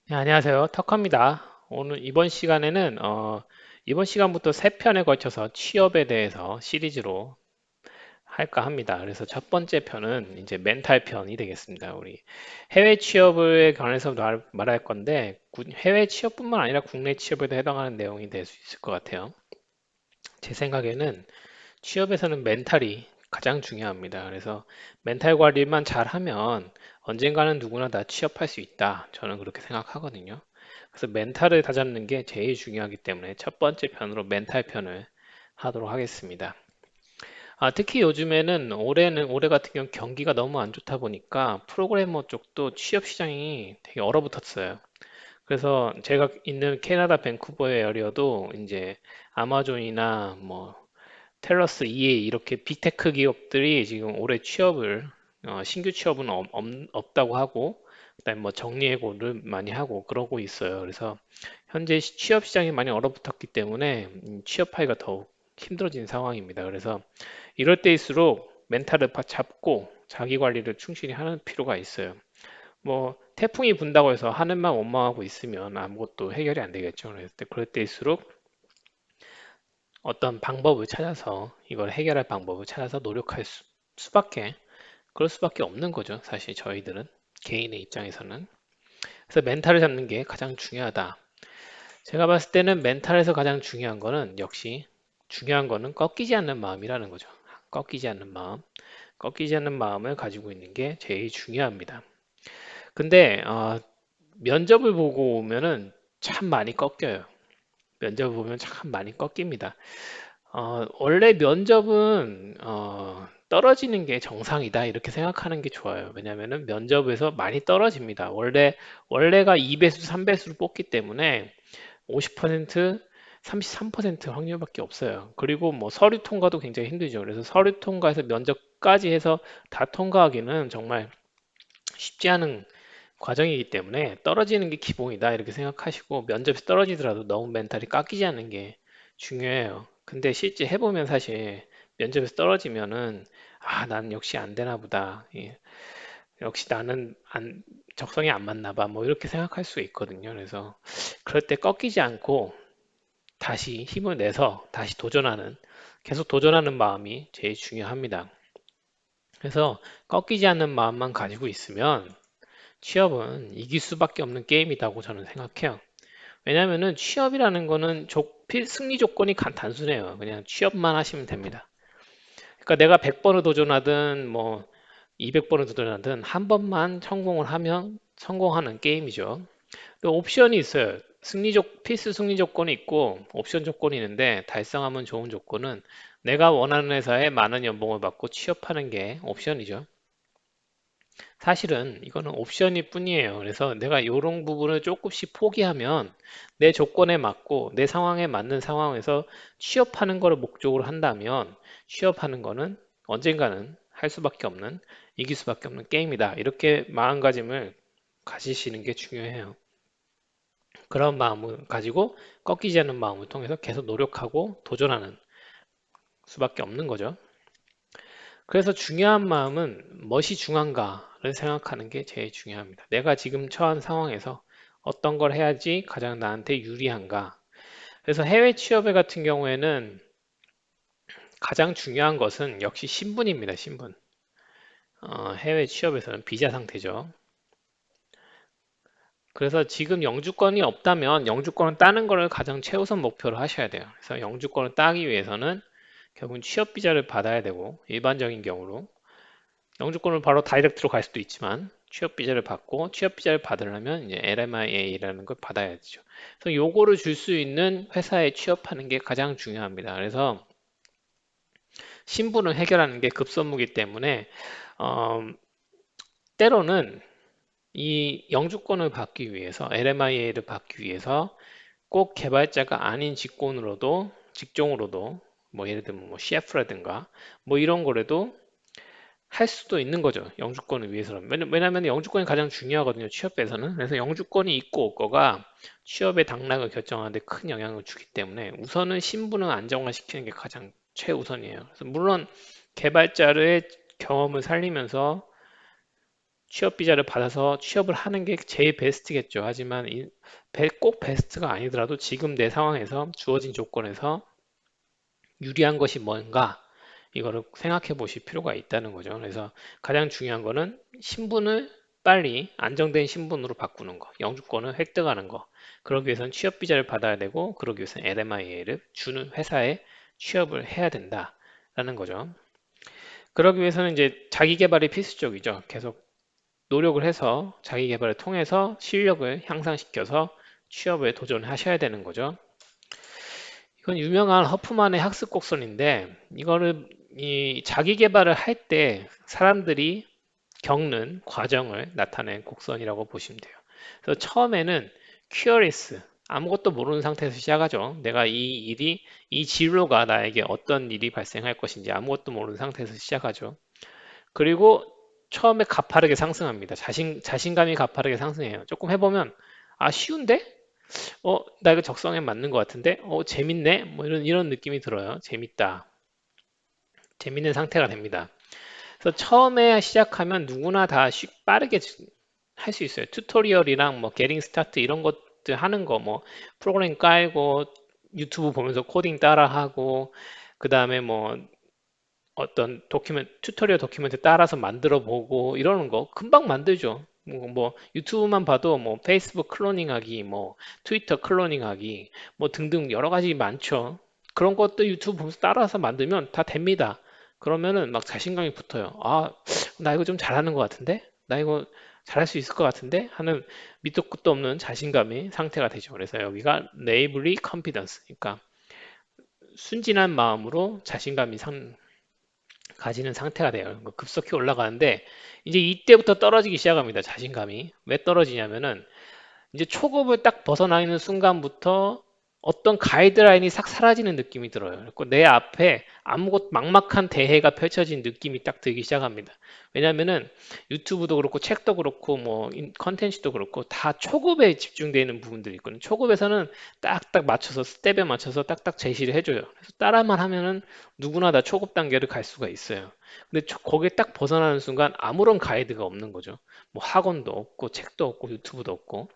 네, 안녕하세요. 터커입니다. 오늘 이번 시간에는 이번 시간부터 세 편에 걸쳐서 취업에 대해서 시리즈로 할까 합니다. 그래서 첫 번째 편은 이제 멘탈 편이 되겠습니다. 우리 해외 취업에 관해서 말할 건데 해외 취업뿐만 아니라 국내 취업에도 해당하는 내용이 될 수 있을 것 같아요. 제 생각에는 취업에서는 멘탈이 가장 중요합니다. 그래서 멘탈 관리만 잘하면 언젠가는 누구나 다 취업할 수 있다. 저는 그렇게 생각하거든요. 그래서 멘탈을 다잡는 게 제일 중요하기 때문에 첫 번째 편으로 멘탈 편을 하도록 하겠습니다. 특히 요즘에는 올해 같은 경우 경기가 너무 안 좋다 보니까 프로그래머 쪽도 취업 시장이 되게 얼어붙었어요. 그래서 제가 있는 캐나다 밴쿠버 에어리어도 이제 아마존이나 뭐 텔러스, EA 이렇게 빅테크 기업들이 지금 올해 신규 취업은 없다고 하고 그다음에 뭐 정리해고를 많이 하고 그러고 있어요. 그래서 현재 취업 시장이 많이 얼어붙었기 때문에 취업하기가 더욱 힘들어진 상황입니다. 그래서 이럴 때일수록 멘탈을 잡고 자기 관리를 충실히 하는 필요가 있어요. 뭐 태풍이 분다고 해서 하늘만 원망하고 있으면 아무것도 해결이 안 되겠죠. 그럴 때일수록 어떤 방법을 찾아서 이걸 해결할 방법을 찾아서 노력할 수밖에 그럴 수밖에 없는 거죠. 사실 저희들은 개인의 입장에서는. 그래서 멘탈을 잡는 게 가장 중요하다. 제가 봤을 때는 멘탈에서 가장 중요한 거는 역시 중요한 거는 꺾이지 않는 마음이라는 거죠. 꺾이지 않는 마음. 꺾이지 않는 마음을 가지고 있는 게 제일 중요합니다. 근데 면접을 보고 오면은 참 많이 꺾여요. 면접을 보면 참 많이 꺾입니다. 원래 면접은 떨어지는 게 정상이다 이렇게 생각하는 게 좋아요. 왜냐하면은 면접에서 많이 떨어집니다. 원래가 2배수, 3배수로 뽑기 때문에 50%, 33% 확률밖에 없어요. 그리고 뭐 서류 통과도 굉장히 힘들죠. 그래서 서류 통과해서 면접까지 해서 다 통과하기는 정말 쉽지 않은 과정이기 때문에 떨어지는 게 기본이다 이렇게 생각하시고 면접에서 떨어지더라도 너무 멘탈이 깎이지 않는 게 중요해요. 근데 실제 해보면 사실 면접에서 떨어지면은 난 역시 안 되나 보다. 예, 역시 적성이 안 맞나 봐. 뭐 이렇게 생각할 수 있거든요. 그래서 그럴 때 꺾이지 않고 다시 힘을 내서 다시 계속 도전하는 마음이 제일 중요합니다. 그래서 꺾이지 않는 마음만 가지고 있으면 취업은 이길 수밖에 없는 게임이라고 저는 생각해요. 왜냐면은 취업이라는 거는 승리 조건이 단순해요. 그냥 취업만 하시면 됩니다. 그러니까 내가 100번을 도전하든 뭐 200번을 도전하든 한 번만 성공을 하면 성공하는 게임이죠. 또 옵션이 있어요. 필수 승리 조건이 있고 옵션 조건이 있는데 달성하면 좋은 조건은 내가 원하는 회사에 많은 연봉을 받고 취업하는 게 옵션이죠. 사실은 이거는 옵션일 뿐이에요. 그래서 내가 이런 부분을 조금씩 포기하면 내 조건에 맞고 내 상황에 맞는 상황에서 취업하는 거를 목적으로 한다면 취업하는 거는 언젠가는 할 수밖에 없는 이길 수밖에 없는 게임이다. 이렇게 마음가짐을 가지시는 게 중요해요. 그런 마음을 가지고 꺾이지 않는 마음을 통해서 계속 노력하고 도전하는 수밖에 없는 거죠. 그래서 중요한 마음은 무엇이 중요한가를 생각하는 게 제일 중요합니다. 내가 지금 처한 상황에서 어떤 걸 해야지 가장 나한테 유리한가. 그래서 해외 취업에 같은 경우에는 가장 중요한 것은 역시 신분입니다. 신분. 해외 취업에서는 비자 상태죠. 그래서 지금 영주권이 없다면 영주권을 따는 것을 가장 최우선 목표로 하셔야 돼요. 그래서 영주권을 따기 위해서는 결국은 취업 비자를 받아야 되고 일반적인 경우로 영주권을 바로 다이렉트로 갈 수도 있지만 취업 비자를 받고 취업 비자를 받으려면 이제 LMIA라는 걸 받아야죠. 그래서 요거를 줄 수 있는 회사에 취업하는 게 가장 중요합니다. 그래서 신분을 해결하는 게 급선무기 때문에 어, 때로는 이 영주권을 받기 위해서 LMIA를 받기 위해서 꼭 개발자가 아닌 직종으로도 뭐 예를 들면 뭐 CF라든가 뭐 이런 거라도 할 수도 있는 거죠. 영주권을 위해서는. 왜냐하면 영주권이 가장 중요하거든요. 취업에서는. 그래서 영주권이 있고 없고가 취업의 당락을 결정하는데 큰 영향을 주기 때문에 우선은 신분을 안정화시키는 게 가장 최우선이에요. 그래서 물론 개발자의 경험을 살리면서 취업 비자를 받아서 취업을 하는 게 제일 베스트겠죠. 하지만 꼭 베스트가 아니더라도 지금 내 상황에서 주어진 조건에서 유리한 것이 뭔가 이거를 생각해 보실 필요가 있다는 거죠. 그래서 가장 중요한 거는 신분을 빨리 안정된 신분으로 바꾸는 거, 영주권을 획득하는 거. 그러기 위해서는 취업 비자를 받아야 되고, 그러기 위해서는 LMIA를 주는 회사에 취업을 해야 된다라는 거죠. 그러기 위해서는 이제 자기 개발이 필수적이죠. 계속 노력을 해서 자기 개발을 통해서 실력을 향상시켜서 취업에 도전하셔야 되는 거죠. 이건 유명한 허프만의 학습 곡선인데 이거를 이 자기 개발을 할 때 사람들이 겪는 과정을 나타낸 곡선이라고 보시면 돼요. 그래서 처음에는 curious, 아무것도 모르는 상태에서 시작하죠. 내가 이 진로가 나에게 어떤 일이 발생할 것인지 아무것도 모르는 상태에서 시작하죠. 그리고 처음에 가파르게 상승합니다. 자신감이 가파르게 상승해요. 조금 해보면, 아, 쉬운데? 나 이거 적성에 맞는 것 같은데? 재밌네? 뭐 이런 느낌이 들어요. 재밌다. 재밌는 상태가 됩니다. 그래서 처음에 시작하면 누구나 다 빠르게 할 수 있어요. 튜토리얼이랑 뭐 게팅 스타트 이런 것들 하는 거, 뭐 프로그램 깔고 유튜브 보면서 코딩 따라하고 그 다음에 뭐 어떤 튜토리얼 도큐멘트 따라서 만들어 보고 이러는 거 금방 만들죠. 뭐 유튜브만 봐도 뭐 페이스북 클로닝하기, 뭐 트위터 클로닝하기, 뭐 등등 여러 가지 많죠. 그런 것도 유튜브 보면서 따라서 만들면 다 됩니다. 그러면은 막 자신감이 붙어요. 아, 나 이거 좀 잘하는 것 같은데? 나 이거 잘할 수 있을 것 같은데? 하는 밑도 끝도 없는 자신감의 상태가 되죠. 그래서 여기가 naively confidence, 그러니까 순진한 마음으로 자신감이 가지는 상태가 돼요. 급속히 올라가는데 이제 이때부터 떨어지기 시작합니다. 자신감이. 왜 떨어지냐면은 이제 초급을 딱 벗어나는 순간부터 어떤 가이드라인이 싹 사라지는 느낌이 들어요. 그리고 내 앞에 아무것도 막막한 대해가 펼쳐진 느낌이 딱 들기 시작합니다. 왜냐면은 유튜브도 그렇고 책도 그렇고 뭐 컨텐츠도 그렇고 다 초급에 집중되어 있는 부분들이 있거든요. 초급에서는 딱딱 맞춰서 스텝에 맞춰서 딱딱 제시를 해줘요. 그래서 따라만 하면은 누구나 다 초급 단계를 갈 수가 있어요. 근데 거기에 딱 벗어나는 순간 아무런 가이드가 없는 거죠. 뭐 학원도 없고 책도 없고 유튜브도 없고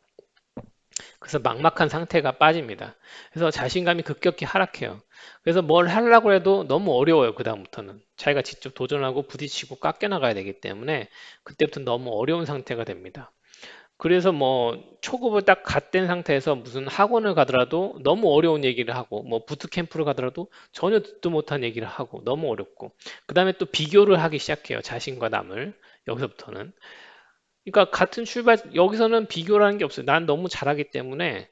그래서 막막한 상태가 빠집니다. 그래서 자신감이 급격히 하락해요. 그래서 뭘 하려고 해도 너무 어려워요. 그다음부터는. 자기가 직접 도전하고 부딪히고 깎여 나가야 되기 때문에 그때부터 너무 어려운 상태가 됩니다. 그래서 뭐 초급을 딱 갓된 상태에서 무슨 학원을 가더라도 너무 어려운 얘기를 하고 뭐 부트캠프를 가더라도 전혀 듣도 못한 얘기를 하고 너무 어렵고 그 다음에 또 비교를 하기 시작해요. 자신과 남을 여기서부터는. 그러니까 같은 여기서는 비교라는 게 없어요. 난 너무 잘하기 때문에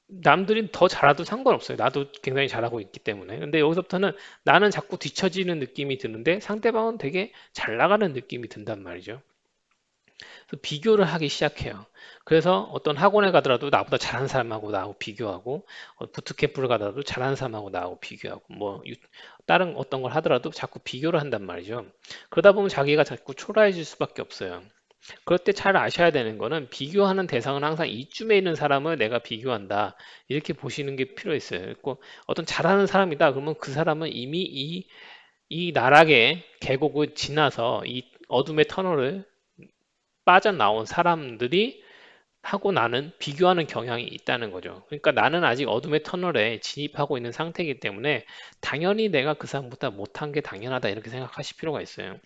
남들이 더 잘해도 상관없어요. 나도 굉장히 잘하고 있기 때문에. 근데 여기서부터는 나는 자꾸 뒤처지는 느낌이 드는데 상대방은 되게 잘 나가는 느낌이 든단 말이죠. 그래서 비교를 하기 시작해요. 그래서 어떤 학원에 가더라도 나보다 잘하는 사람하고 나하고 비교하고 부트캠프를 가더라도 잘하는 사람하고 나하고 비교하고 뭐 다른 어떤 걸 하더라도 자꾸 비교를 한단 말이죠. 그러다 보면 자기가 자꾸 초라해질 수밖에 없어요. 그럴 때 잘 아셔야 되는 거는 비교하는 대상은 항상 이쯤에 있는 사람을 내가 비교한다. 이렇게 보시는 게 필요 있어요. 그리고 어떤 잘하는 사람이다. 그러면 그 사람은 이미 이 나락의 계곡을 지나서 이 어둠의 터널을 빠져나온 사람들이 하고 나는 비교하는 경향이 있다는 거죠. 그러니까 나는 아직 어둠의 터널에 진입하고 있는 상태이기 때문에 당연히 내가 그 사람보다 못한 게 당연하다 이렇게 생각하실 필요가 있어요.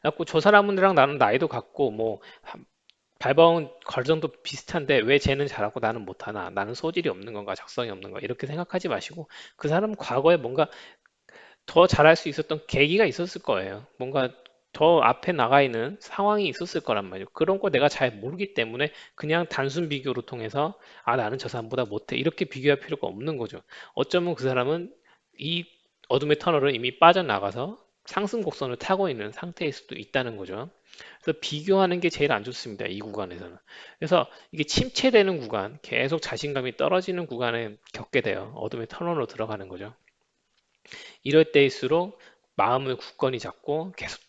그래갖고 저 사람들이랑 나는 나이도 같고 뭐 밟아온 과정도 비슷한데 왜 쟤는 잘하고 나는 못하나? 나는 소질이 없는 건가? 적성이 없는 건가? 이렇게 생각하지 마시고 그 사람은 과거에 뭔가 더 잘할 수 있었던 계기가 있었을 거예요. 뭔가 더 앞에 나가 있는 상황이 있었을 거란 말이에요. 그런 거 내가 잘 모르기 때문에 그냥 단순 비교로 통해서 아, 나는 저 사람보다 못해. 이렇게 비교할 필요가 없는 거죠. 어쩌면 그 사람은 이 어둠의 터널을 이미 빠져나가서 상승 곡선을 타고 있는 상태일 수도 있다는 거죠. 그래서 비교하는 게 제일 안 좋습니다. 이 구간에서는. 그래서 이게 침체되는 구간, 계속 자신감이 떨어지는 구간에 겪게 돼요. 어둠의 터널로 들어가는 거죠. 이럴 때일수록 마음을 굳건히 잡고 계속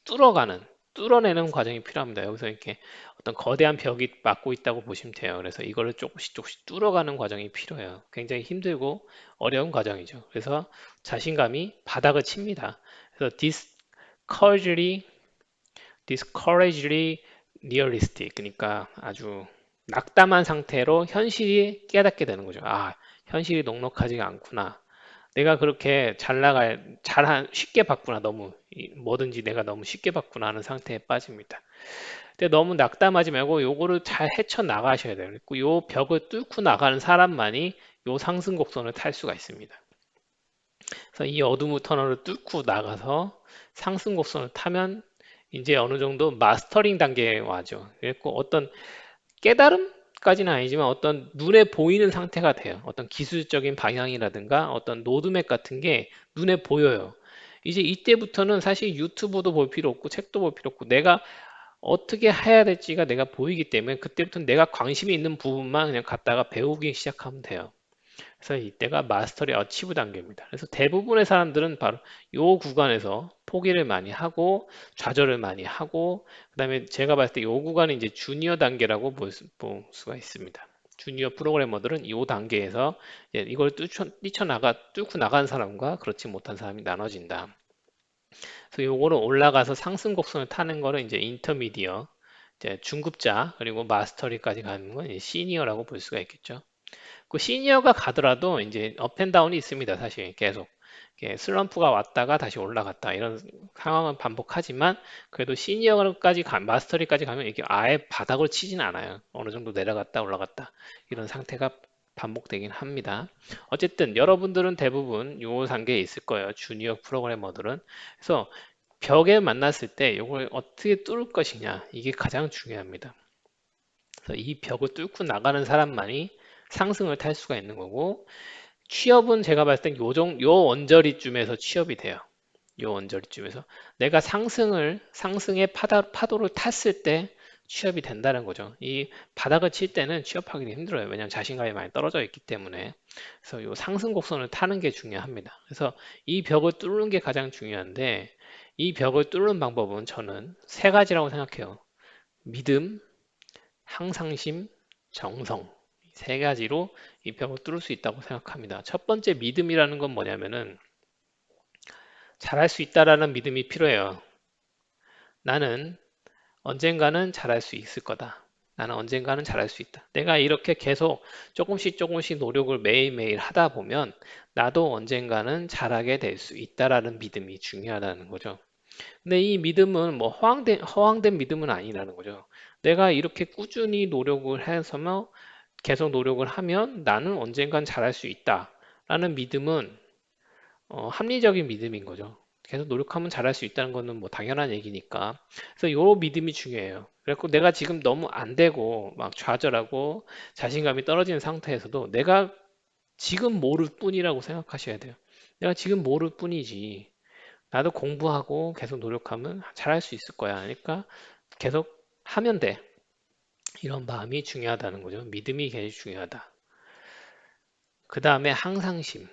뚫어내는 과정이 필요합니다. 여기서 이렇게 어떤 거대한 벽이 막고 있다고 보시면 돼요. 그래서 이거를 조금씩 조금씩 뚫어가는 과정이 필요해요. 굉장히 힘들고 어려운 과정이죠. 그래서 자신감이 바닥을 칩니다. 그래서 discouragely discouragingly realistic. 그러니까 아주 낙담한 상태로 현실이 깨닫게 되는 거죠. 아, 현실이 녹록하지가 않구나. 내가 그렇게 쉽게 봤구나. 너무, 뭐든지 내가 너무 쉽게 봤구나 하는 상태에 빠집니다. 근데 너무 낙담하지 말고 요거를 잘 헤쳐나가셔야 돼요. 그리고 요 벽을 뚫고 나가는 사람만이 요 상승 곡선을 탈 수가 있습니다. 그래서 이 어둠의 터널을 뚫고 나가서 상승 곡선을 타면 이제 어느 정도 마스터링 단계에 와죠. 그리고 어떤 깨달음까지는 아니지만 어떤 눈에 보이는 상태가 돼요. 어떤 기술적인 방향이라든가 어떤 로드맵 같은 게 눈에 보여요. 이제 이때부터는 사실 유튜브도 볼 필요 없고 책도 볼 필요 없고 내가 어떻게 해야 될지가 내가 보이기 때문에 그때부터는 내가 관심이 있는 부분만 그냥 갖다가 배우기 시작하면 돼요. 그래서 이때가 마스터리 어치브 단계입니다. 그래서 대부분의 사람들은 바로 이 구간에서 포기를 많이 하고 좌절을 많이 하고 그다음에 제가 봤을 때 이 구간이 이제 주니어 단계라고 볼 수가 있습니다. 주니어 프로그래머들은 이 단계에서 이걸 뚫고 나간 사람과 그렇지 못한 사람이 나눠진다. 그래서 요거를 올라가서 상승 곡선을 타는 거를 이제 인터미디어, 이제 중급자 그리고 마스터리까지 가는 건 이제 시니어라고 볼 수가 있겠죠. 그 시니어가 가더라도 이제 업앤다운이 있습니다. 사실 계속 슬럼프가 왔다가 다시 올라갔다 이런 상황은 반복하지만 그래도 마스터리까지 가면 이게 아예 바닥을 치진 않아요. 어느 정도 내려갔다 올라갔다 이런 상태가 반복되긴 합니다. 어쨌든 여러분들은 대부분 요 단계에 있을 거예요. 주니어 프로그래머들은. 그래서 벽에 만났을 때 이걸 어떻게 뚫을 것이냐 이게 가장 중요합니다. 그래서 이 벽을 뚫고 나가는 사람만이 상승을 탈 수가 있는 거고 취업은 제가 봤을 땐 요 언저리쯤에서 취업이 돼요. 요 언저리쯤에서 내가 상승의 파도를 탔을 때 취업이 된다는 거죠. 이 바닥을 칠 때는 취업하기도 힘들어요. 왜냐하면 자신감이 많이 떨어져 있기 때문에. 그래서 요 상승 곡선을 타는 게 중요합니다. 그래서 이 벽을 뚫는 게 가장 중요한데 이 벽을 뚫는 방법은 저는 세 가지라고 생각해요. 믿음, 항상심, 정성. 세 가지로 이 벽을 뚫을 수 있다고 생각합니다. 첫 번째 믿음이라는 건 뭐냐면은 잘할 수 있다라는 믿음이 필요해요. 나는 언젠가는 잘할 수 있을 거다. 나는 언젠가는 잘할 수 있다. 내가 이렇게 계속 조금씩 노력을 매일매일 하다 보면 나도 언젠가는 잘하게 될 수 있다라는 믿음이 중요하다는 거죠. 근데 이 믿음은 뭐 허황된 믿음은 아니라는 거죠. 내가 이렇게 꾸준히 노력을 해서 계속 노력을 하면 나는 언젠간 잘할 수 있다라는 믿음은 합리적인 믿음인 거죠. 계속 노력하면 잘할 수 있다는 거는 뭐 당연한 얘기니까. 그래서 요 믿음이 중요해요. 그래서 내가 지금 너무 안 되고 막 좌절하고 자신감이 떨어지는 상태에서도 내가 지금 모를 뿐이라고 생각하셔야 돼요. 내가 지금 모를 뿐이지. 나도 공부하고 계속 노력하면 잘할 수 있을 거야. 그러니까 계속 하면 돼. 이런 마음이 중요하다는 거죠. 믿음이 제일 중요하다. 그 다음에 항상심.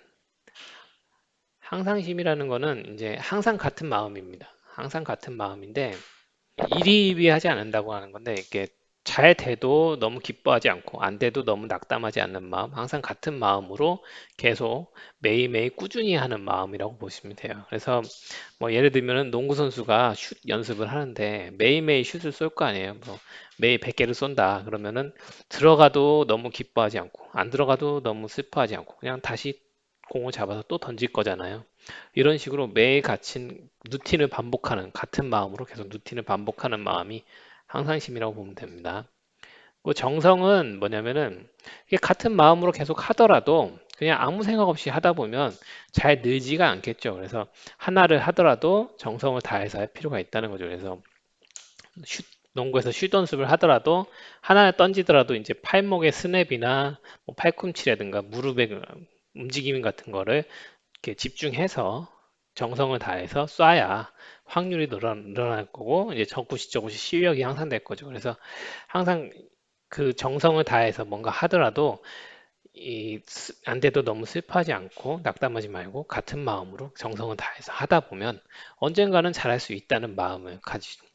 항상심이라는 거는 이제 항상 같은 마음입니다. 항상 같은 마음인데 일희일비하지 않는다고 하는 건데 이게 잘 돼도 너무 기뻐하지 않고 안 돼도 너무 낙담하지 않는 마음, 항상 같은 마음으로 계속 매일매일 꾸준히 하는 마음이라고 보시면 돼요. 그래서 뭐 예를 들면은 농구 선수가 슛 연습을 하는데 매일매일 슛을 쏠 거 아니에요. 뭐 매일 100개를 쏜다. 그러면은 들어가도 너무 기뻐하지 않고 안 들어가도 너무 슬퍼하지 않고 그냥 다시 공을 잡아서 또 던질 거잖아요. 이런 식으로 매일 루틴을 반복하는 같은 마음으로 계속 루틴을 반복하는 마음이 항상심이라고 보면 됩니다. 그 정성은 뭐냐면은 이게 같은 마음으로 계속 하더라도 그냥 아무 생각 없이 하다 보면 잘 늘지가 않겠죠. 그래서 하나를 하더라도 정성을 다해서 할 필요가 있다는 거죠. 그래서 농구에서 슛 연습을 하더라도 하나를 던지더라도 이제 팔목의 스냅이나 뭐 팔꿈치라든가 무릎의 그 움직임 같은 거를 이렇게 집중해서 정성을 다해서 쏴야 확률이 늘어날 거고 이제 조금씩 실력이 향상될 거죠. 그래서 항상 그 정성을 다해서 뭔가 하더라도 안 돼도 너무 슬퍼하지 않고 낙담하지 말고 같은 마음으로 정성을 다해서 하다 보면 언젠가는 잘할 수 있다는 마음을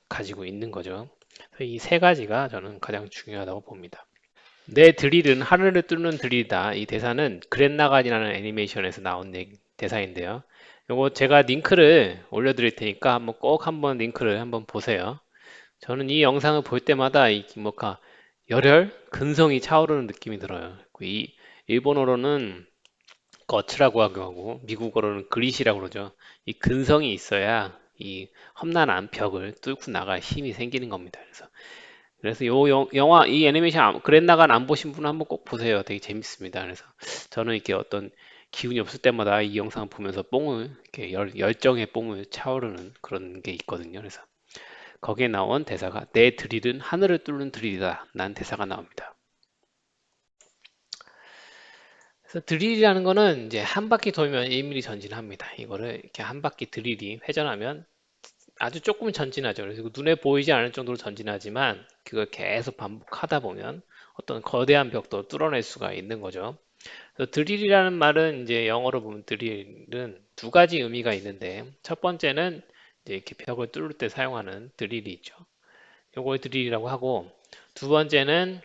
가지고 있는 거죠. 이 세 가지가 저는 가장 중요하다고 봅니다. 내 드릴은 하늘을 뚫는 드릴이다. 이 대사는 그랜라간이라는 애니메이션에서 나온 대사인데요. 요거 제가 링크를 올려드릴 테니까 한번 꼭 한번 링크를 한번 보세요. 저는 이 영상을 볼 때마다 이 뭐까 열혈, 근성이 차오르는 느낌이 들어요. 이 일본어로는 거츠라고 하고 미국어로는 그릿이라고 그러죠. 이 근성이 있어야 이 험난한 벽을 뚫고 나갈 힘이 생기는 겁니다. 그래서 영화 이 애니메이션 그랜라간 안 보신 분은 한번 꼭 보세요. 되게 재밌습니다. 그래서 저는 이렇게 어떤 기운이 없을 때마다 이 영상 보면서 뽕을 이렇게 열정의 뽕을 차오르는 그런 게 있거든요. 그래서 거기에 나온 대사가 내 드릴은 하늘을 뚫는 드릴이다. 난 대사가 나옵니다. 그래서 드릴이라는 거는 이제 한 바퀴 돌면 1mm 전진합니다. 이거를 이렇게 한 바퀴 드릴이 회전하면 아주 조금 전진하죠. 그래서 눈에 보이지 않을 정도로 전진하지만 그걸 계속 반복하다 보면 어떤 거대한 벽도 뚫어낼 수가 있는 거죠. 그래서 드릴이라는 말은 이제 영어로 보면 드릴은 두 가지 의미가 있는데 첫 번째는 이제 이렇게 벽을 뚫을 때 사용하는 드릴이 있죠. 요걸 드릴이라고 하고 두 번째는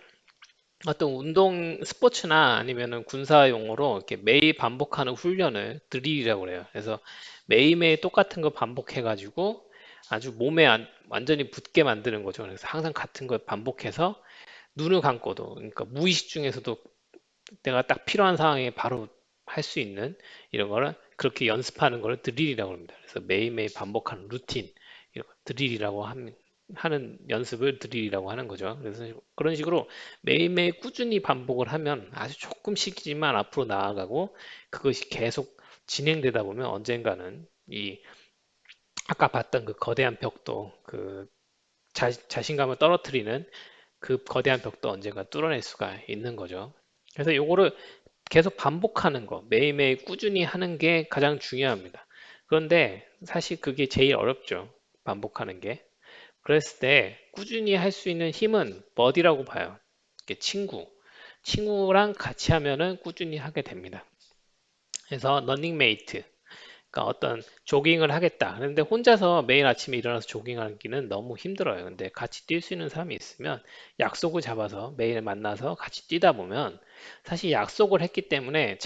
어떤 운동 스포츠나 아니면은 군사 용어로 이렇게 매일 반복하는 훈련을 드릴이라고 그래요. 그래서 매일매일 똑같은 거 반복해 가지고 아주 몸에 완전히 붙게 만드는 거죠. 그래서 항상 같은 걸 반복해서 눈을 감고도 그러니까 무의식 중에서도 내가 딱 필요한 상황에 바로 할 수 있는 이런 거를 그렇게 연습하는 걸 드릴이라고 합니다. 그래서 매일매일 반복하는 루틴 이런 거 드릴이라고 하는 연습을 드릴이라고 하는 거죠. 그래서 그런 식으로 매일매일 꾸준히 반복을 하면 아주 조금씩이지만 앞으로 나아가고 그것이 계속 진행되다 보면 언젠가는 이 아까 봤던 그 거대한 벽도 그 자신감을 떨어뜨리는 그 거대한 벽도 언젠가 뚫어낼 수가 있는 거죠. 그래서 요거를 계속 반복하는 거, 매일매일 꾸준히 하는 게 가장 중요합니다. 그런데 사실 그게 제일 어렵죠. 반복하는 게. 그랬을 때 꾸준히 할 수 있는 힘은 뭐디라고 봐요. 이게 친구랑 같이 하면은 꾸준히 하게 됩니다. 그래서 러닝메이트, 그러니까 어떤 조깅을 하겠다. 그런데 혼자서 매일 아침에 일어나서 조깅하기는 너무 힘들어요. 근데 같이 뛸 수 있는 사람이 있으면 약속을 잡아서 매일 만나서 같이 뛰다 보면 사실 약속을 했기 때문에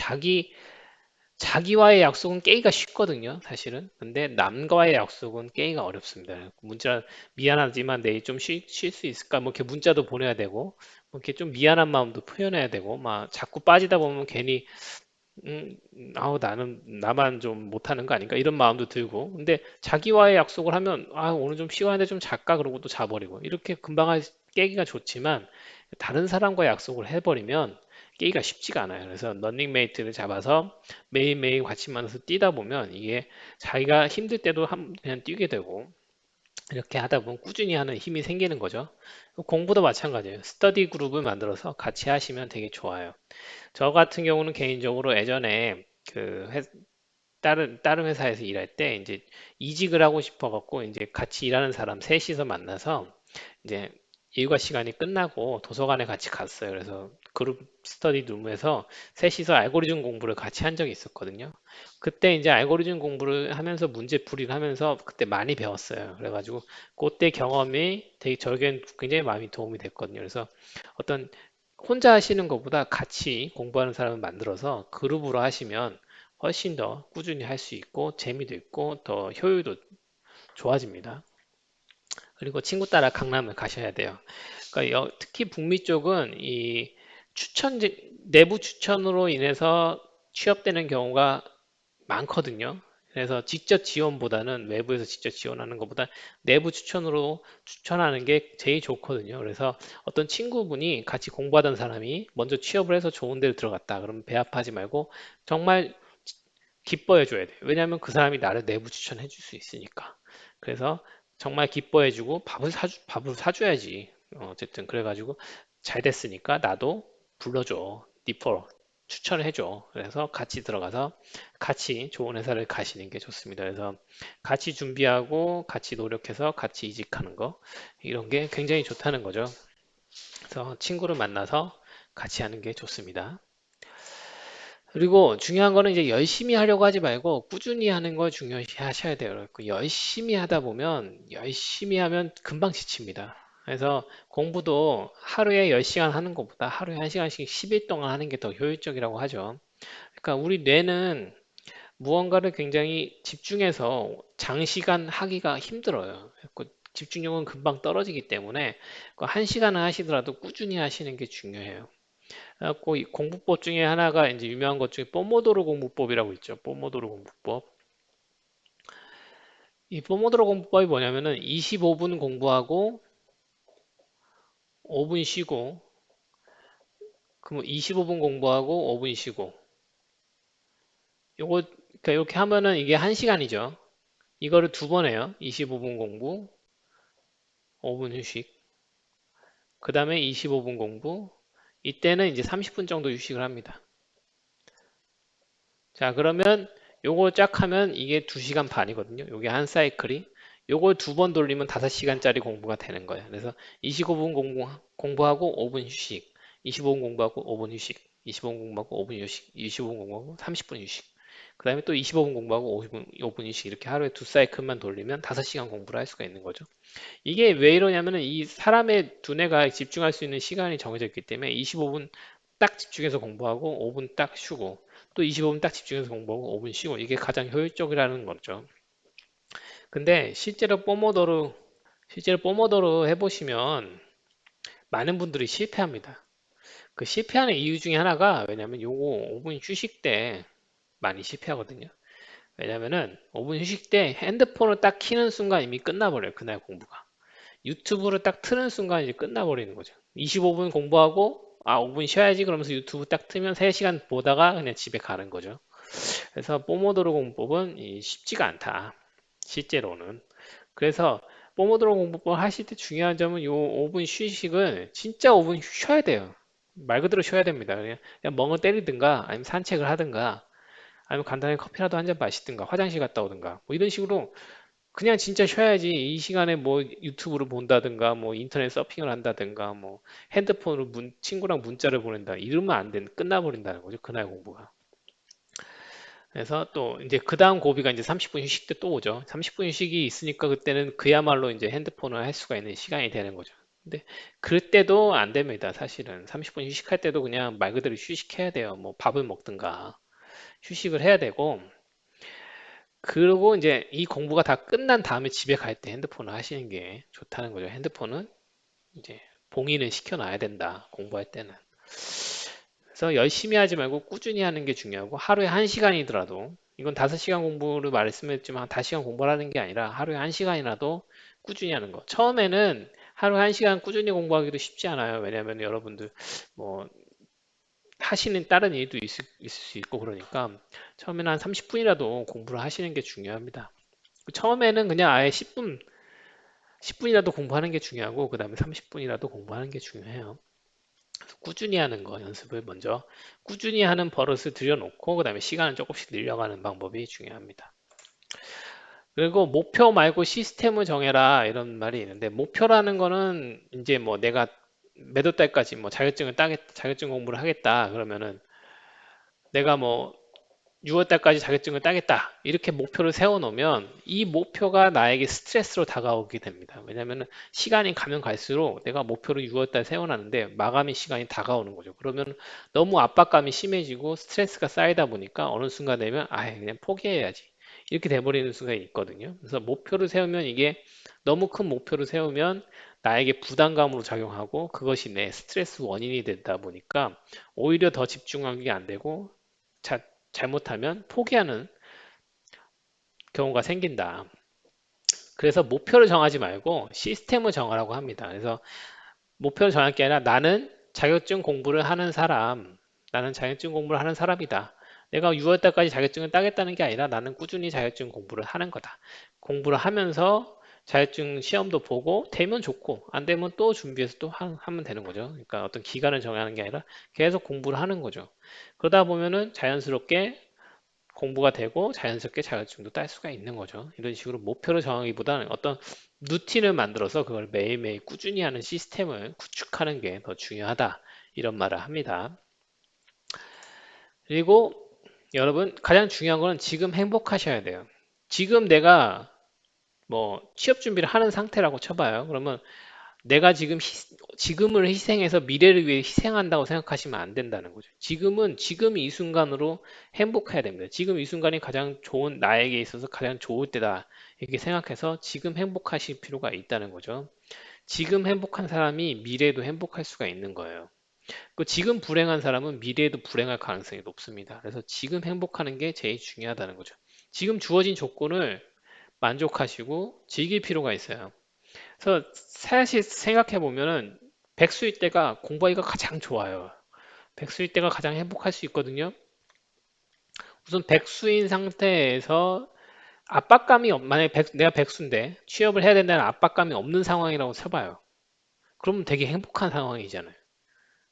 자기와의 약속은 깨기가 쉽거든요, 사실은. 근데 남과의 약속은 깨기가 어렵습니다. 문자 미안하지만 내일 좀 쉴 수 있을까? 뭐 이렇게 문자도 보내야 되고, 뭐 이렇게 좀 미안한 마음도 표현해야 되고, 막 자꾸 빠지다 보면 괜히 아우 나만 좀 못하는 거 아닌가 이런 마음도 들고 근데 자기와의 약속을 하면 아 오늘 좀 쉬어야돼 좀 잘까 그러고 또 자버리고 이렇게 금방 깨기가 좋지만 다른 사람과 약속을 해버리면 깨기가 쉽지가 않아요. 그래서 런닝메이트를 잡아서 매일매일 같이 만나서 뛰다 보면 이게 자기가 힘들 때도 그냥 뛰게 되고 이렇게 하다 보면 꾸준히 하는 힘이 생기는 거죠. 공부도 마찬가지예요. 스터디 그룹을 만들어서 같이 하시면 되게 좋아요. 저 같은 경우는 개인적으로 예전에 다른 회사에서 일할 때 이제 이직을 하고 싶어 갖고 이제 같이 일하는 사람 셋이서 만나서 이제 일과 시간이 끝나고 도서관에 같이 갔어요. 그래서 그룹 스터디 룸에서 셋이서 알고리즘 공부를 같이 한 적이 있었거든요. 그때 이제 알고리즘 공부를 하면서 문제 풀이를 하면서 그때 많이 배웠어요. 그래가지고 그때 경험이 되게 저에겐 굉장히 많이 도움이 됐거든요. 그래서 어떤 혼자 하시는 것보다 같이 공부하는 사람을 만들어서 그룹으로 하시면 훨씬 더 꾸준히 할 수 있고 재미도 있고 더 효율도 좋아집니다. 그리고 친구 따라 강남을 가셔야 돼요. 그러니까 특히 북미 쪽은 이 내부 추천으로 인해서 취업되는 경우가 많거든요. 그래서 직접 지원보다는 외부에서 직접 지원하는 것보다 내부 추천으로 추천하는 게 제일 좋거든요. 그래서 어떤 친구분이 같이 공부하던 사람이 먼저 취업을 해서 좋은 데를 들어갔다. 그러면 배합하지 말고 정말 기뻐해 줘야 돼요. 왜냐하면 그 사람이 나를 내부 추천해 줄 수 있으니까. 그래서 정말 기뻐해 주고 밥을 사줘야지. 어쨌든 그래가지고 잘 됐으니까 나도 불러줘. 리퍼 추천을 해줘. 그래서 같이 들어가서 같이 좋은 회사를 가시는 게 좋습니다. 그래서 같이 준비하고 같이 노력해서 같이 이직하는 거 이런 게 굉장히 좋다는 거죠. 그래서 친구를 만나서 같이 하는 게 좋습니다. 그리고 중요한 거는 이제 열심히 하려고 하지 말고 꾸준히 하는 걸 중요시 하셔야 돼요. 그 열심히 하면 금방 지칩니다. 그래서 공부도 하루에 10시간 하는 것보다 하루에 1시간씩 10일 동안 하는 게 더 효율적이라고 하죠. 그러니까 우리 뇌는 무언가를 굉장히 집중해서 장시간 하기가 힘들어요. 집중력은 금방 떨어지기 때문에 그 1시간은 하시더라도 꾸준히 하시는 게 중요해요. 그래갖고 이 공부법 중에 하나가 이제 유명한 것 중에 뽀모도로 공부법이라고 있죠. 뽀모도로 공부법. 이 뽀모도로 공부법이 뭐냐면은 25분 공부하고 5분 쉬고, 그럼 25분 공부하고 5분 쉬고. 그러니까 이렇게 하면은 이게 1시간이죠. 이거를 두 번 해요. 25분 공부, 5분 휴식. 그 다음에 25분 공부. 이때는 이제 30분 정도 휴식을 합니다. 자, 그러면 요거 쫙 하면 이게 2시간 반이거든요. 요게 한 사이클이. 요걸 두 번 돌리면 5시간짜리 공부가 되는 거예요. 그래서 25분 공부하고 5분 휴식, 25분 공부하고 5분 휴식, 25분 공부하고 5분 휴식, 25분 공부하고 30분 휴식. 그 다음에 또 25분 공부하고 5분 휴식. 이렇게 하루에 두 사이클만 돌리면 5시간 공부를 할 수가 있는 거죠. 이게 왜 이러냐면은 이 사람의 두뇌가 집중할 수 있는 시간이 정해져 있기 때문에 25분 딱 집중해서 공부하고 5분 딱 쉬고, 또 25분 딱 집중해서 공부하고 5분 쉬고, 이게 가장 효율적이라는 거죠. 근데 실제로 뽀모도로 해보시면 많은 분들이 실패합니다. 그 실패하는 이유 중에 하나가, 왜냐면 요거 5분 휴식 때 많이 실패하거든요. 왜냐면은 5분 휴식 때 핸드폰을 딱 키는 순간 이미 끝나버려요. 그날 공부가. 유튜브를 딱 트는 순간 이제 끝나버리는 거죠. 25분 공부하고 5분 쉬어야지 그러면서 유튜브 딱 트면 3시간 보다가 그냥 집에 가는 거죠. 그래서 뽀모도로 공법은 쉽지가 않다. 실제로는. 그래서 뽀모도로 공부법 하실 때 중요한 점은 요 5분 휴식을 진짜 5분 쉬어야 돼요. 말 그대로 쉬어야 됩니다. 그냥 멍을 때리든가 아니면 산책을 하든가 아니면 간단하게 커피라도 한 잔 마시든가 화장실 갔다 오든가 뭐 이런 식으로 그냥 진짜 쉬어야지. 이 시간에 뭐 유튜브를 본다든가 뭐 인터넷 서핑을 한다든가 뭐 핸드폰으로 친구랑 문자를 보낸다 이러면 안 돼. 끝나버린다는 거죠. 그날 공부가. 그래서 또 이제 그 다음 고비가 이제 30분 휴식 때 또 오죠. 30분 휴식이 있으니까 그때는 그야말로 이제 핸드폰을 할 수가 있는 시간이 되는 거죠. 근데 그때도 안 됩니다. 사실은 30분 휴식할 때도 그냥 말 그대로 휴식해야 돼요. 뭐 밥을 먹든가 휴식을 해야 되고, 그리고 이제 이 공부가 다 끝난 다음에 집에 갈 때 핸드폰을 하시는 게 좋다는 거죠. 핸드폰은 이제 봉인을 시켜놔야 된다. 공부할 때는. 그래서 열심히 하지 말고 꾸준히 하는 게 중요하고, 하루에 1시간이더라도, 이건 5시간 공부를 말씀했지만 5시간 공부를 하는 게 아니라 하루에 1시간이라도 꾸준히 하는 거. 처음에는 하루에 1시간 꾸준히 공부하기도 쉽지 않아요. 왜냐하면 여러분들 뭐 하시는 다른 일도 있을 수 있고, 그러니까 처음에는 한 30분이라도 공부를 하시는 게 중요합니다. 처음에는 그냥 아예 10분이라도 공부하는 게 중요하고, 그 다음에 30분이라도 공부하는 게 중요해요. 꾸준히 하는 거 연습을 먼저 꾸준히 하는 버릇을 들여놓고, 그 다음에 시간을 조금씩 늘려가는 방법이 중요합니다. 그리고 목표 말고 시스템을 정해라 이런 말이 있는데, 목표라는 거는 이제 뭐 내가 매도 달까지 뭐 자격증 공부를 하겠다 그러면은 내가 뭐 6월 달까지 자격증을 따겠다 이렇게 목표를 세워놓으면 이 목표가 나에게 스트레스로 다가오게 됩니다. 왜냐하면 시간이 가면 갈수록 내가 목표를 6월 달 세워놨는데 마감의 시간이 다가오는 거죠. 그러면 너무 압박감이 심해지고 스트레스가 쌓이다 보니까 어느 순간 되면 그냥 포기해야지 이렇게 돼버리는 순간이 있거든요. 그래서 목표를 세우면, 이게 너무 큰 목표를 세우면 나에게 부담감으로 작용하고 그것이 내 스트레스 원인이 되다 보니까 오히려 더 집중하기 안 되고 자, 잘못하면 포기하는 경우가 생긴다. 그래서 목표를 정하지 말고 시스템을 정하라고 합니다. 그래서 목표를 정할 게 아니라 나는 자격증 공부를 하는 사람이다. 내가 6월 달까지 자격증을 따겠다는 게 아니라 나는 꾸준히 자격증 공부를 하는 거다. 공부를 하면서 자격증 시험도 보고 되면 좋고 안 되면 또 준비해서 또 하면 되는 거죠. 그러니까 어떤 기간을 정하는 게 아니라 계속 공부를 하는 거죠. 그러다 보면은 자연스럽게 공부가 되고 자연스럽게 자격증도 딸 수가 있는 거죠. 이런 식으로 목표를 정하기보다는 어떤 루틴을 만들어서 그걸 매일매일 꾸준히 하는 시스템을 구축하는 게 더 중요하다. 이런 말을 합니다. 그리고 여러분, 가장 중요한 거는 지금 행복하셔야 돼요. 지금 내가 뭐 취업 준비를 하는 상태라고 쳐봐요. 그러면 내가 지금을 희생해서 미래를 위해 희생한다고 생각하시면 안 된다는 거죠. 지금 이 순간으로 행복해야 됩니다. 지금 이 순간이 가장 좋은, 나에게 있어서 가장 좋을 때다. 이렇게 생각해서 지금 행복하실 필요가 있다는 거죠. 지금 행복한 사람이 미래에도 행복할 수가 있는 거예요. 그 지금 불행한 사람은 미래에도 불행할 가능성이 높습니다. 그래서 지금 행복하는 게 제일 중요하다는 거죠. 지금 주어진 조건을 만족하시고 즐길 필요가 있어요. 그래서 사실 생각해 보면은 백수일 때가 공부하기가 가장 좋아요. 백수일 때가 가장 행복할 수 있거든요. 우선 백수인 상태에서 만약에 내가 백수인데 취업을 해야 된다는 압박감이 없는 상황이라고 쳐봐요. 그러면 되게 행복한 상황이잖아요.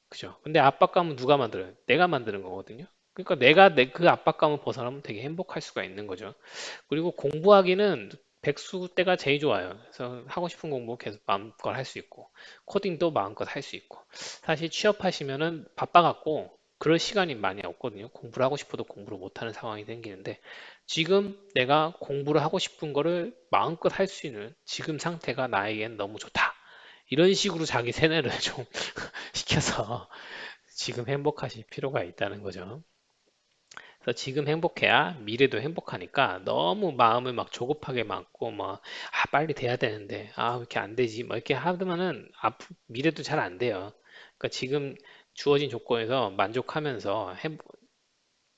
그죠? 근데 압박감은 누가 만들어요? 내가 만드는 거거든요. 그러니까 내가 그 압박감을 벗어나면 되게 행복할 수가 있는 거죠. 그리고 공부하기는 백수 때가 제일 좋아요. 그래서 하고 싶은 공부 계속 마음껏 할 수 있고, 코딩도 마음껏 할 수 있고. 사실 취업하시면은 바빠갖고 그럴 시간이 많이 없거든요. 공부를 하고 싶어도 공부를 못하는 상황이 생기는데, 지금 내가 공부를 하고 싶은 거를 마음껏 할 수 있는 지금 상태가 나에겐 너무 좋다. 이런 식으로 자기 세뇌를 좀 시켜서 지금 행복하실 필요가 있다는 거죠. 그래서 지금 행복해야 미래도 행복하니까 너무 마음을 막 조급하게 먹고 막 빨리 돼야 되는데 왜 이렇게 안 되지 뭐 이렇게 하면은 미래도 잘 안 돼요. 그러니까 지금 주어진 조건에서 만족하면서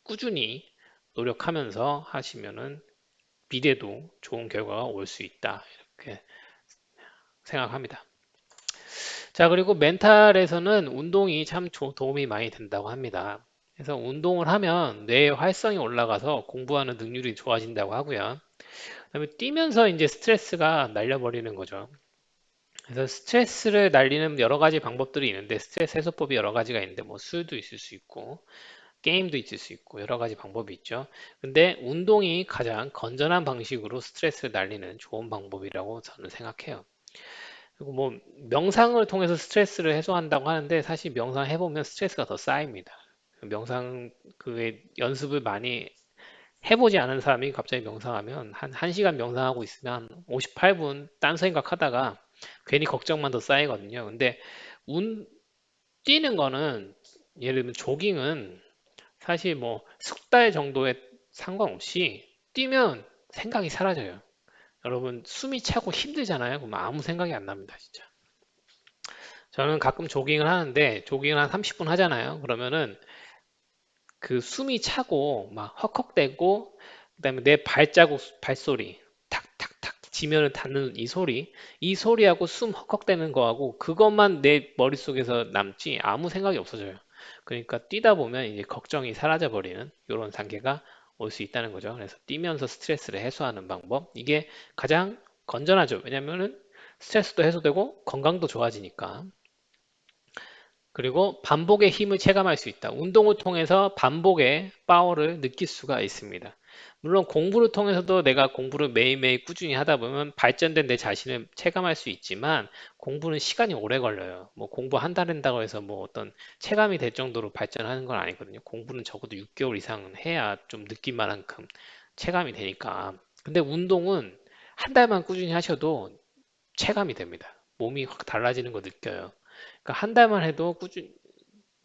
꾸준히 노력하면서 하시면은 미래도 좋은 결과가 올 수 있다. 이렇게 생각합니다. 자, 그리고 멘탈에서는 운동이 참 도움이 많이 된다고 합니다. 그래서 운동을 하면 뇌의 활성이 올라가서 공부하는 능률이 좋아진다고 하고요. 그다음에 뛰면서 이제 스트레스가 날려버리는 거죠. 그래서 스트레스를 날리는 여러 가지 방법들이 있는데 스트레스 해소법이 여러 가지가 있는데 뭐 술도 있을 수 있고 게임도 있을 수 있고 여러 가지 방법이 있죠. 근데 운동이 가장 건전한 방식으로 스트레스를 날리는 좋은 방법이라고 저는 생각해요. 그리고 뭐 명상을 통해서 스트레스를 해소한다고 하는데 사실 명상 해보면 스트레스가 더 쌓입니다. 명상 그 연습을 많이 해보지 않은 사람이 갑자기 명상하면 한 1시간 명상하고 있으면 58분 딴 생각하다가 괜히 걱정만 더 쌓이거든요. 근데 운 뛰는 거는 예를 들면 조깅은 사실 뭐 숙달 정도에 상관없이 뛰면 생각이 사라져요. 여러분 숨이 차고 힘들잖아요. 그럼 아무 생각이 안 납니다, 진짜. 저는 가끔 조깅을 하는데 조깅을 한 30분 하잖아요. 그러면은 그 숨이 차고 막 헉헉대고 그다음에 내 발자국 발소리 탁탁탁 지면을 닿는 이 소리하고 숨 헉헉대는 거하고 그것만 내 머릿속에서 남지 아무 생각이 없어져요. 그러니까 뛰다 보면 이제 걱정이 사라져 버리는 이런 단계가 올 수 있다는 거죠. 그래서 뛰면서 스트레스를 해소하는 방법 이게 가장 건전하죠. 왜냐면은 스트레스도 해소되고 건강도 좋아지니까. 그리고 반복의 힘을 체감할 수 있다. 운동을 통해서 반복의 파워를 느낄 수가 있습니다. 물론 공부를 통해서도 내가 공부를 매일매일 꾸준히 하다 보면 발전된 내 자신을 체감할 수 있지만 공부는 시간이 오래 걸려요. 뭐 공부 한 달 한다고 해서 뭐 어떤 체감이 될 정도로 발전하는 건 아니거든요. 공부는 적어도 6개월 이상은 해야 좀 느낄 만큼 체감이 되니까. 근데 운동은 한 달만 꾸준히 하셔도 체감이 됩니다. 몸이 확 달라지는 거 느껴요. 그러니까 한 달만 해도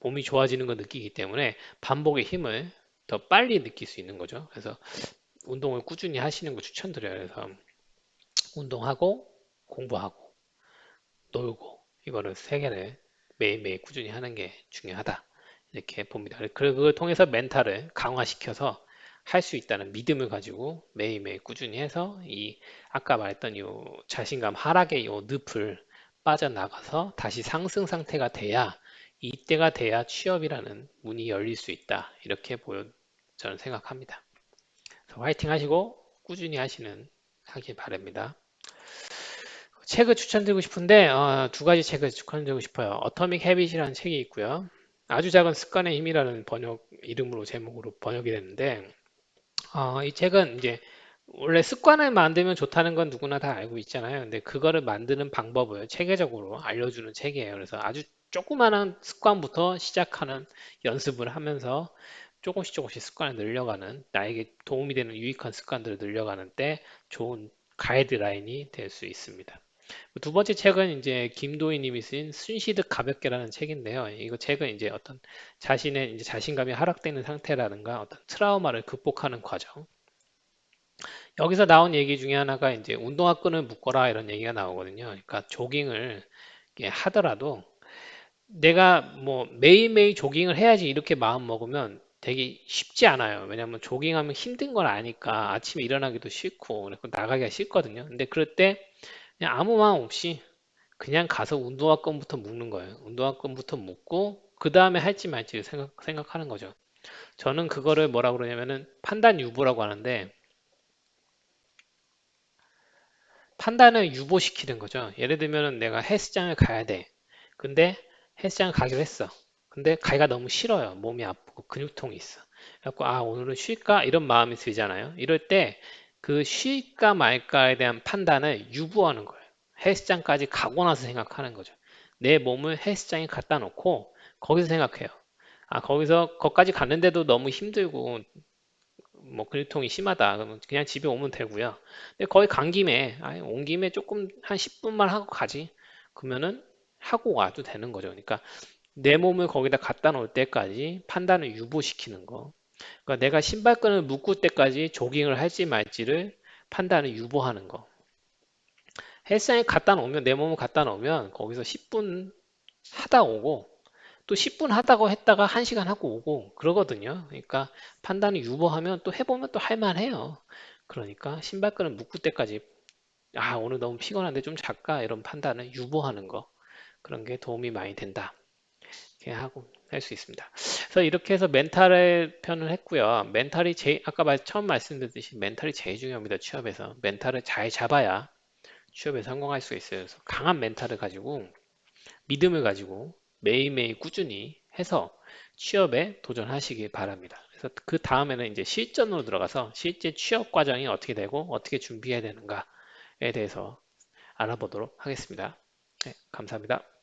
몸이 좋아지는 걸 느끼기 때문에 반복의 힘을 더 빨리 느낄 수 있는 거죠. 그래서 운동을 꾸준히 하시는 거 추천드려요. 그래서 운동하고 공부하고 놀고 이거를 세 개를 매일매일 꾸준히 하는 게 중요하다. 이렇게 봅니다. 그리고 그걸 통해서 멘탈을 강화시켜서 할 수 있다는 믿음을 가지고 매일매일 꾸준히 해서 이 아까 말했던 요 자신감 하락의 요 늪을 빠져나가서 다시 상승 상태가 돼야 이때가 돼야 취업이라는 문이 열릴 수 있다. 이렇게 저는 생각합니다. 그래서 화이팅 하시고 꾸준히 하길 바랍니다. 책을 추천드리고 싶은데 두 가지 책을 추천드리고 싶어요. 어토믹 헤빗이라는 책이 있고요. 아주 작은 습관의 힘이라는 이름으로 제목으로 번역이 됐는데 이 책은 이제 원래 습관을 만들면 좋다는 건 누구나 다 알고 있잖아요. 근데 그거를 만드는 방법을 체계적으로 알려주는 책이에요. 그래서 아주 조그마한 습관부터 시작하는 연습을 하면서 조금씩 조금씩 습관을 늘려가는 나에게 도움이 되는 유익한 습관들을 늘려가는 때 좋은 가이드라인이 될 수 있습니다. 두 번째 책은 이제 김도희 님이 쓴 순시득 가볍게라는 책인데요. 이거 책은 이제 어떤 자신의 이제 자신감이 하락되는 상태라든가 어떤 트라우마를 극복하는 과정. 여기서 나온 얘기 중에 하나가 이제 운동화 끈을 묶어라 이런 얘기가 나오거든요. 그러니까 조깅을 이렇게 하더라도 내가 뭐 매일매일 조깅을 해야지 이렇게 마음 먹으면 되게 쉽지 않아요. 왜냐하면 조깅하면 힘든 걸 아니까 아침에 일어나기도 싫고 그래서 나가기가 싫거든요. 근데 그럴 때 그냥 아무 마음 없이 그냥 가서 운동화끈부터 묶는 거예요. 운동화끈부터 묶고 그 다음에 할지 말지 생각하는 거죠. 저는 그거를 뭐라 그러냐면은 판단 유보라고 하는데 판단을 유보시키는 거죠. 예를 들면은 내가 헬스장을 가야 돼. 근데 헬스장 가기로 했어. 근데 가기가 너무 싫어요. 몸이 아프고 근육통이 있어. 그래갖고 아 오늘은 쉴까? 이런 마음이 들잖아요. 이럴 때 그 쉴까 말까에 대한 판단을 유보하는 거예요. 헬스장까지 가고 나서 생각하는 거죠. 내 몸을 헬스장에 갖다 놓고 거기서 생각해요. 아 거기서 거기까지 갔는데도 너무 힘들고 뭐 근육통이 심하다. 그러면 그냥 집에 오면 되고요. 근데 거기 간 김에 온 김에 조금 한 10분만 하고 가지. 그러면은 하고 와도 되는 거죠. 그러니까 내 몸을 거기다 갖다 놓을 때까지 판단을 유보시키는 거. 그러니까 내가 신발끈을 묶을 때까지 조깅을 할지 말지를 판단을 유보하는 거. 헬스장에 갖다 놓으면 내 몸을 갖다 놓으면 거기서 10분 하다 오고 또 10분 하다고 했다가 1시간 하고 오고 그러거든요. 그러니까 판단을 유보하면 또 해보면 또 할만해요. 그러니까 신발끈을 묶을 때까지 아 오늘 너무 피곤한데 좀 잘까 이런 판단을 유보하는 거 그런 게 도움이 많이 된다. 이렇게 하고 할 수 있습니다. 그래서 이렇게 해서 멘탈의 편을 했고요. 멘탈이 제일 아까 처음 말씀드렸듯이 멘탈이 제일 중요합니다. 취업에서 멘탈을 잘 잡아야 취업에 성공할 수 있어요. 그래서 강한 멘탈을 가지고 믿음을 가지고 매일매일 꾸준히 해서 취업에 도전하시기 바랍니다. 그래서 그 다음에는 이제 실전으로 들어가서 실제 취업 과정이 어떻게 되고 어떻게 준비해야 되는가에 대해서 알아보도록 하겠습니다. 네, 감사합니다.